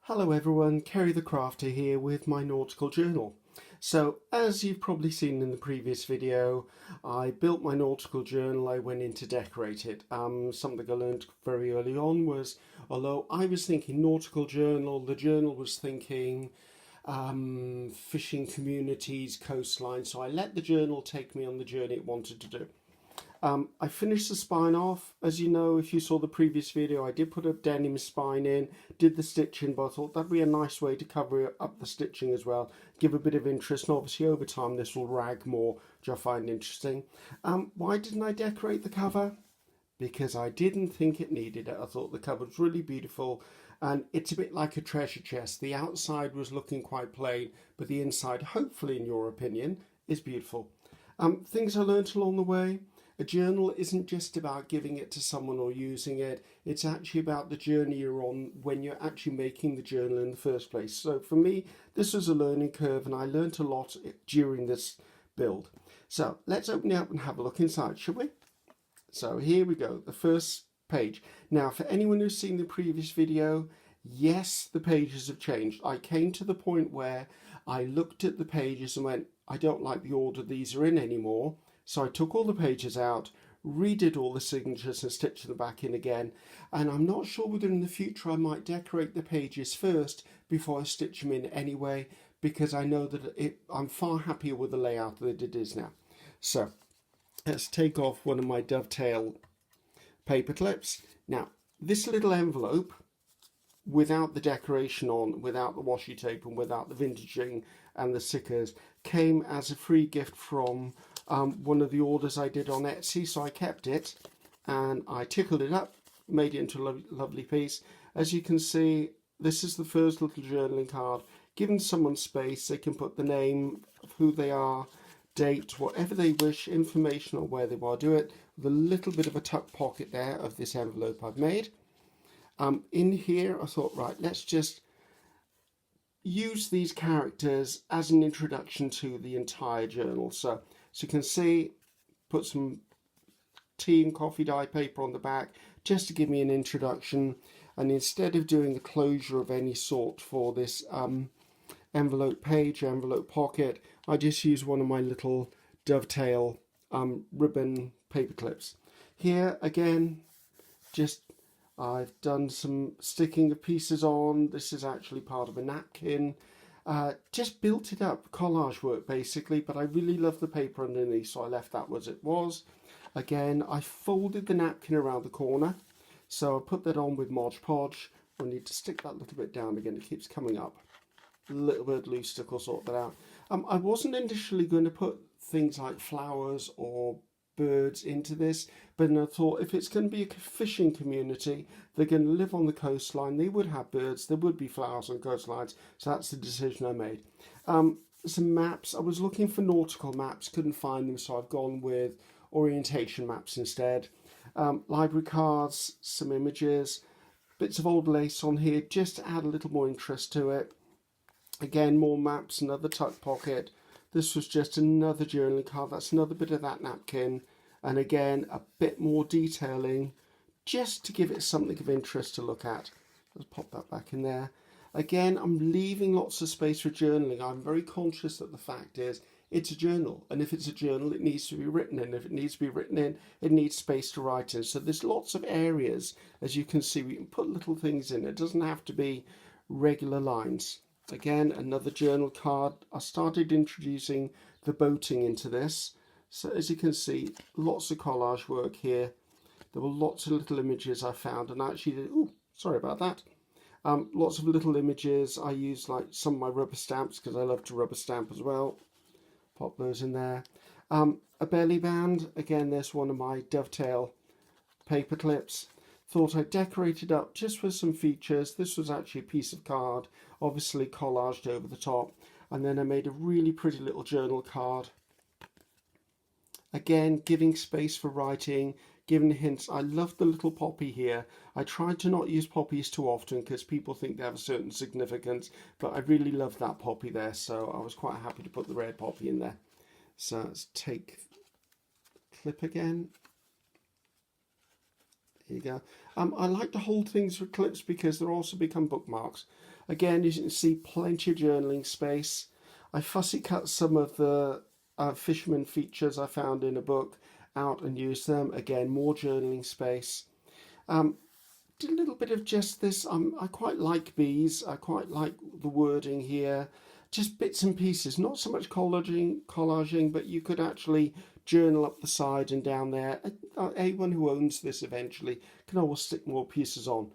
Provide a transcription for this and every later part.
Hello everyone, Ceri the Crafter here with my nautical journal. So as you've probably seen in the previous video, I built my nautical journal. I went in to decorate it. Something I learned very early on was, although I was thinking nautical journal, the journal was thinking fishing communities, coastline. So I let the journal take me on the journey it wanted to do. I finished the spine off. As you know, if you saw the previous video, I did put a denim spine in, did the stitching, but I thought that'd be a nice way to cover up the stitching as well, give a bit of interest, and obviously over time this will rag more, which I find interesting. Why didn't I decorate the cover? Because I didn't think it needed it. I thought the cover was really beautiful, and it's a bit like a treasure chest. The outside was looking quite plain, but the inside, hopefully in your opinion, is beautiful. Things I learnt along the way. A journal isn't just about giving it to someone or using it. It's actually about the journey you're on when you're actually making the journal in the first place. So for me, this was a learning curve, and I learnt a lot during this build. So let's open it up and have a look inside, shall we? So here we go, the first page. Now, for anyone who's seen the previous video, yes, the pages have changed. I came to the point where I looked at the pages and went, I don't like the order these are in anymore. So I took all the pages out, redid all the signatures and stitched them back in again. And I'm not sure whether in the future I might decorate the pages first before I stitch them in anyway, because I know that I'm far happier with the layout that it is now. So let's take off one of my dovetail paper clips. Now, this little envelope, without the decoration on, without the washi tape and without the vintaging and the stickers, came as a free gift from one of the orders I did on Etsy, so I kept it and I tickled it up, made it into a lovely piece. As you can see, this is the first little journaling card. Giving someone space, they can put the name of who they are, date, whatever they wish, information on where they want to do it, with a little bit of a tuck pocket there of this envelope I've made. In here, I thought, right, let's just use these characters as an introduction to the entire journal. So you can see, put some tea and coffee dye paper on the back just to give me an introduction. And instead of doing a closure of any sort for this envelope page, envelope pocket, I just use one of my little dovetail ribbon paper clips. Here again, just I've done some sticking of pieces on. This is actually part of a napkin. Just built it up, collage work basically, but I really love the paper underneath, so I left that as it was. Again, I folded the napkin around the corner, so I put that on with Mod Podge. I need to stick that little bit down again, it keeps coming up. A little bit loose stick, will sort that out. I wasn't initially going to put things like flowers or birds into this, but I thought if it's going to be a fishing community, they're going to live on the coastline, they would have birds, there would be flowers on coastlines, so that's the decision I made. Some maps, I was looking for nautical maps, couldn't find them, so I've gone with orientation maps instead. Library cards, some images, bits of old lace on here just to add a little more interest to it. Again, more maps, another tuck pocket. This was just another journaling card. That's another bit of that napkin. And again, a bit more detailing just to give it something of interest to look at. Let's pop that back in there. Again, I'm leaving lots of space for journaling. I'm very conscious that the fact is it's a journal. And if it's a journal, it needs to be written in. If it needs to be written in, it needs space to write in. So there's lots of areas, as you can see, we can put little things in. It doesn't have to be regular lines. Again, another journal card. I started introducing the boating into this. So as you can see, lots of collage work here. There were lots of little images I found, and I actually did, oh, sorry about that. Lots of little images. I used like some of my rubber stamps because I love to rubber stamp as well. Pop those in there. A belly band. Again, there's one of my dovetail paper clips. Thought I'd decorate it up just with some features. This was actually a piece of card, obviously collaged over the top. And then I made a really pretty little journal card. Again, giving space for writing, giving hints. I love the little poppy here. I tried to not use poppies too often because people think they have a certain significance, but I really love that poppy there, so I was quite happy to put the red poppy in there. So let's take clip again. There you go. I like to hold things with clips because they're also become bookmarks. Again, as you can see, plenty of journaling space. I fussy cut some of the fisherman features I found in a book out and used them. Again, more journaling space. Did a little bit of just this. I quite like bees. I quite like the wording here. Just bits and pieces, not so much collaging, but you could actually journal up the side and down there. Anyone who owns this eventually can always stick more pieces on.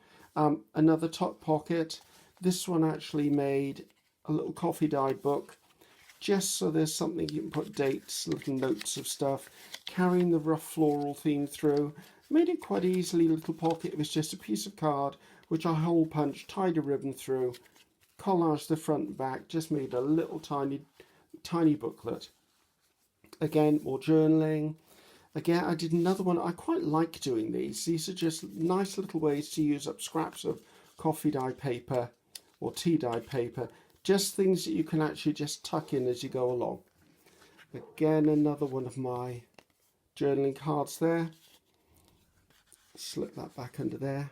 Another top pocket. This one actually made a little coffee dyed book, just so there's something you can put dates, little notes of stuff, carrying the rough floral theme through. Made it quite easily, little pocket. It was just a piece of card, which I hole punched, tied a ribbon through, collaged the front and back, just made a little tiny booklet. Again, more journaling. Again, I did another one. I quite like doing these. These are just nice little ways to use up scraps of coffee dye paper or tea dye paper. Just things that you can actually just tuck in as you go along. Again, another one of my journaling cards there. Slip that back under there.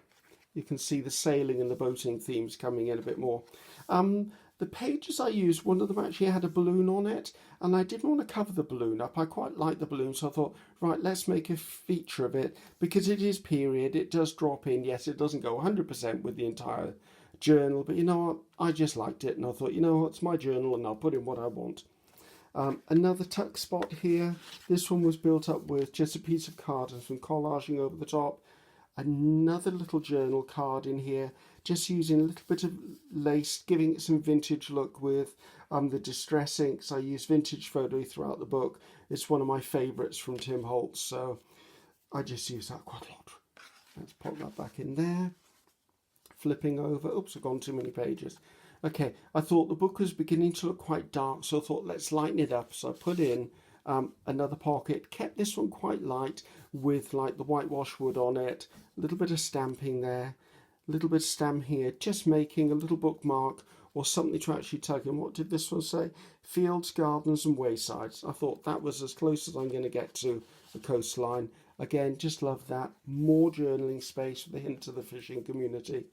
You can see the sailing and the boating themes coming in a bit more. The pages I used, one of them actually had a balloon on it, and I didn't want to cover the balloon up. I quite like the balloon, so I thought, right, let's make a feature of it, because it is period, it does drop in. Yes, it doesn't go 100% with the entire journal, but you know what, I just liked it, and I thought, you know what, it's my journal, and I'll put in what I want. Another tuck spot here. This one was built up with just a piece of card and some collaging over the top. Another little journal card in here, just using a little bit of lace, giving it some vintage look with the distress inks. I use vintage photo throughout the book. It's one of my favourites from Tim Holtz, so I just use that quite a lot. Let's pop that back in there. Flipping over. Oops, I've gone too many pages. Okay, I thought the book was beginning to look quite dark, so I thought let's lighten it up. So I put in another pocket, kept this one quite light with like the whitewash wood on it, a little bit of stamping there, a little bit of stamp here, just making a little bookmark or something to actually tug in. What did this one say? Fields, gardens and waysides. I thought that was as close as I'm going to get to the coastline. Again, just love that. More journaling space with a hint of the fishing community.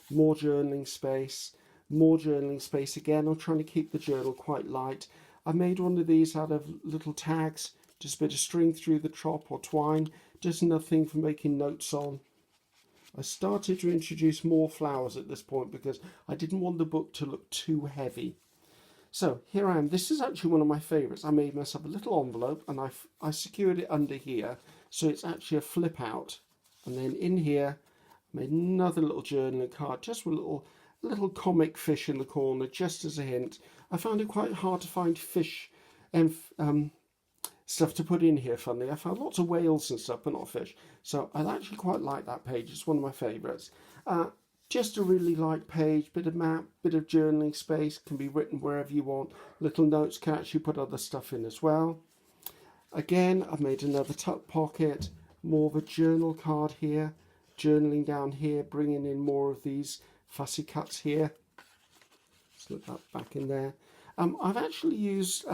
More journaling space. More journaling space. Again, I'm trying to keep the journal quite light. I made one of these out of little tags, just a bit of string through the top or twine, just another thing for making notes on. I started to introduce more flowers at this point because I didn't want the book to look too heavy. So here I am. This is actually one of my favourites. I made myself a little envelope and I secured it under here, so it's actually a flip out. And then in here, I made another little journaling card, just with a little comic fish in the corner, just as a hint. I found it quite hard to find fish and stuff to put in here, funnily. I found lots of whales and stuff, but not fish. So I actually quite like that page. It's one of my favourites. Just a really light page, bit of map, bit of journaling space, can be written wherever you want. Little notes, can actually put other stuff in as well. Again, I've made another tuck pocket, more of a journal card here, journaling down here, bringing in more of these fussy cuts here. Slip that back in there. I've actually used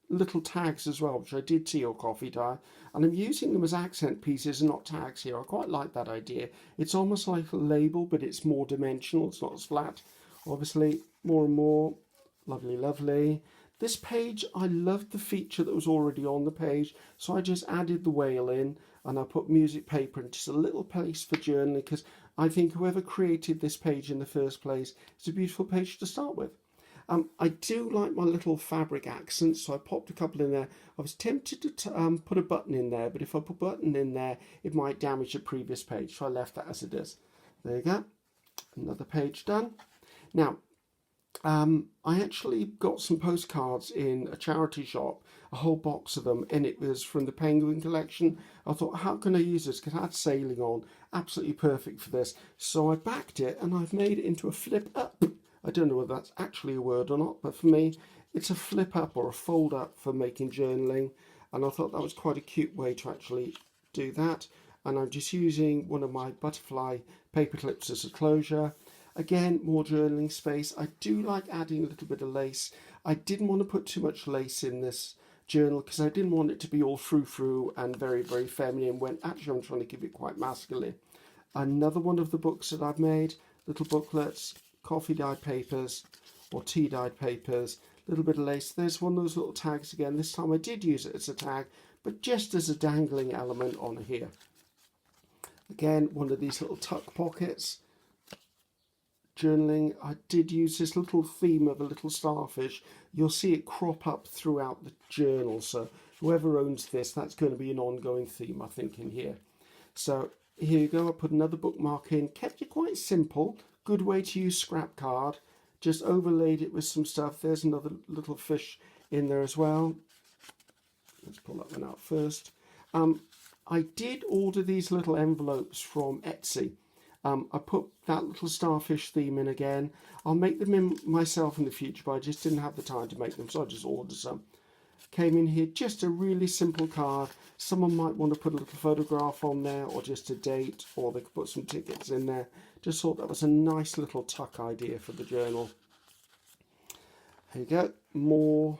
little tags as well, which I did tea or coffee dye, and I'm using them as accent pieces and not tags here. I quite like that idea. It's almost like a label, but it's more dimensional. It's not as flat. Obviously, more and more. Lovely, lovely. This page, I loved the feature that was already on the page, so I just added the whale in, and I put music paper and just a little place for journaling, because I think whoever created this page in the first place, it's a beautiful page to start with. I do like my little fabric accents, so I popped a couple in there. I was tempted to put a button in there, but if I put a button in there, it might damage the previous page, so I left that as it is. There you go. Another page done. Now, I actually got some postcards in a charity shop, a whole box of them, and it was from the Penguin collection. I thought, how can I use this? Because I had sailing on, absolutely perfect for this. So I backed it, and I've made it into a flip up. I don't know whether that's actually a word or not, but for me, it's a flip up or a fold up for making journaling. And I thought that was quite a cute way to actually do that. And I'm just using one of my butterfly paper clips as a closure. Again, more journaling space. I do like adding a little bit of lace. I didn't want to put too much lace in this journal because I didn't want it to be all frou-frou and very, very feminine when actually I'm trying to keep it quite masculine. Another one of the books that I've made, little booklets, coffee dyed papers or tea dyed papers, a little bit of lace. There's one of those little tags again. This time I did use it as a tag, but just as a dangling element on here. Again, one of these little tuck pockets. Journaling, I did use this little theme of a little starfish. You'll see it crop up throughout the journal, so whoever owns this, that's going to be an ongoing theme, I think, in here. So here you go, I put another bookmark in, kept it quite simple, good way to use scrap card, just overlaid it with some stuff. There's another little fish in there as well. Let's pull that one out first. I did order these little envelopes from Etsy. I put that little starfish theme in again. I'll make them in myself in the future, but I just didn't have the time to make them, so I just ordered some. Came in here, just a really simple card. Someone might want to put a little photograph on there, or just a date, or they could put some tickets in there. Just thought that was a nice little tuck idea for the journal. Here you go, more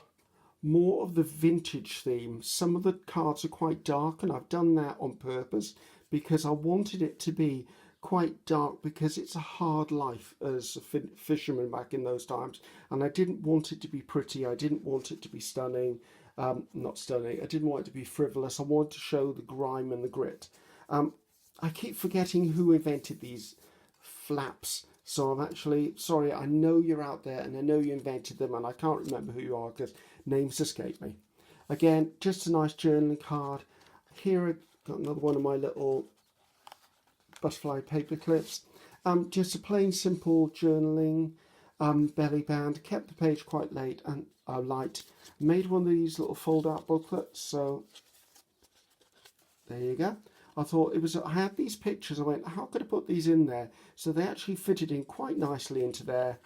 of the vintage theme. Some of the cards are quite dark, and I've done that on purpose because I wanted it to be quite dark, because it's a hard life as a fisherman back in those times, and I didn't want it to be pretty. I didn't want it to be stunning. Not stunning. I didn't want it to be frivolous. I wanted to show the grime and the grit. I keep forgetting who invented these flaps, so I'm actually sorry. I know you're out there, and I know you invented them, and I can't remember who you are because names escape me. Again, just a nice journaling card. Here I've got another one of my little butterfly paper clips. Just a plain simple journaling belly band. Kept the page quite light and light. Made one of these little fold out booklets, so there you go. I thought I had these pictures, I went, how could I put these in there? So they actually fitted in quite nicely into there,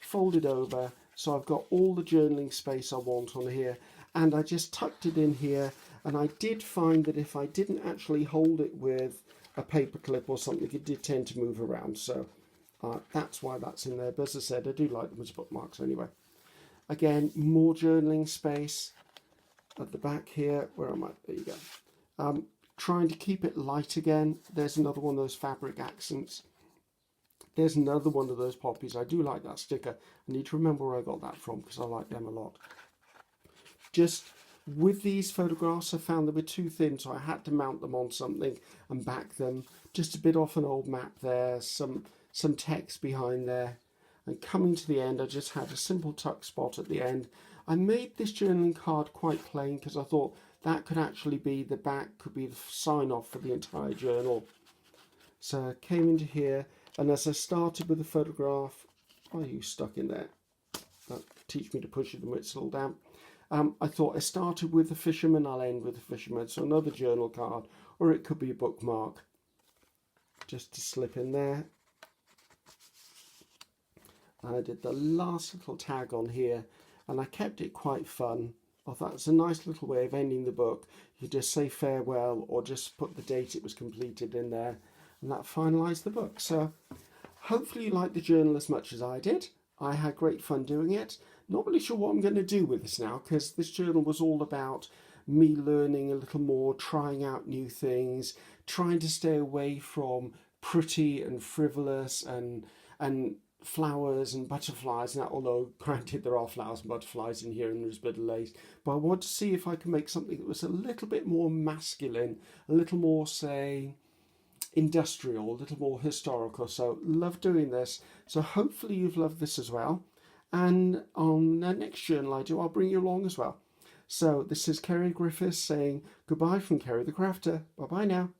folded over, so I've got all the journaling space I want on here, and I just tucked it in here. And I did find that if I didn't actually hold it with a paper clip or something, it did tend to move around, so that's why that's in there. But as I said, I do like them as bookmarks anyway. Again, more journaling space at the back here. Where am I? There you go. Trying to keep it light again. There's another one of those fabric accents. There's another one of those poppies. I do like that sticker. I need to remember where I got that from because I like them a lot. Just with these photographs, I found they were too thin, so I had to mount them on something and back them. Just a bit off an old map there, some text behind there. And coming to the end, I just had a simple tuck spot at the end. I made this journaling card quite plain because I thought that could actually be the back, could be the sign off for the entire journal. So I came into here, and as I started with the photograph, oh, you stuck in there. That teach me to push it when it's still damp. I thought I started with the fisherman, I'll end with the fisherman. So another journal card, or it could be a bookmark, just to slip in there. I did the last little tag on here, and I kept it quite fun. I thought it's a nice little way of ending the book. You just say farewell, or just put the date it was completed in there, and that finalised the book. So hopefully you liked the journal as much as I did. I had great fun doing it. Not really sure what I'm going to do with this now, because this journal was all about me learning a little more, trying out new things, trying to stay away from pretty and frivolous and flowers and butterflies. Now, although granted there are flowers and butterflies in here and there's a bit of lace, but I want to see if I can make something that was a little bit more masculine, a little more, say, industrial, a little more historical. So love doing this. So hopefully you've loved this as well. And on the next journal I do, I'll bring you along as well. So this is Ceri Griffiths saying goodbye from Ceri the Crafter. Bye bye now.